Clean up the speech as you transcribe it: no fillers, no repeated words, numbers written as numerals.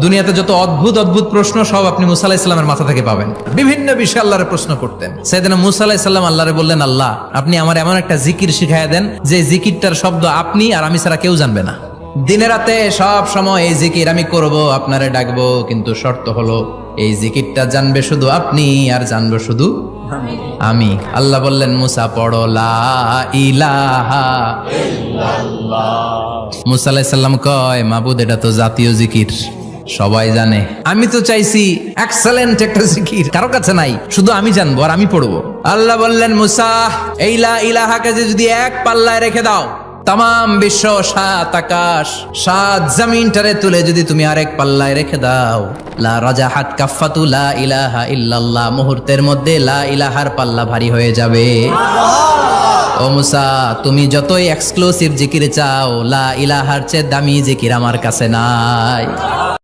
দুনিয়াতে যত অদ্ভুত অদ্ভুত প্রশ্ন সব আপনি মুসা আলাহিস সাল্লামের মাথা থেকে পাবেন। বিভিন্ন বিষয়ে আল্লাহরে প্রশ্ন করতেন। সাইয়েদনা মুসা আলাহিস সাল্লাম আল্লাহরে বললেন, আল্লাহ আপনি আমার এমন একটা জিকির শিখাইয়া দেন যে জিকিরটার শব্দ আপনি আর আমি ছাড়া কেউ জানবে না। দিনে রাতে সব সময় এই জিকির আমি করব, আপনারে ডাকবো, কিন্তু শর্ত হলো এই জিকিরটা জানবে শুধু আপনি আর জানবো শুধু আমি। আল্লাহ বললেন, মুসা পড়ো লা ইলাহা ইল্লাল্লাহ। মুসা আলাইহিস সালাম কয়, মাবুদ এটা তো জাতীয় জিকির, সবাই জানে। আমি তো চাইছি এক্সেলেন্ট একটা জিকির, কারো কাছে নাই, শুধু আমি জানবো আর আমি পড়বো। আল্লাহ বললেন, মুসা এই লা ইলাহাকে যদি এক পাল্লায় রেখে দাও, তাম বিশ্ব, 7 আকাশ 7 জমিনটারে তুলে যদি তুমি আরেক পাল্লায় রেখে দাও, লা রাজাহাত কাফাতু লা ইলাহা ইল্লাল্লাহ, মুহূর্তের মধ্যে লা ইলাহার পাল্লা ভারী হয়ে যাবে। ও মুসা, তুমি যতই এক্সক্লুসিভ জিকির চাও, লা ইলাহার চেয়ে দামি জিকির আমার কাছে নাই।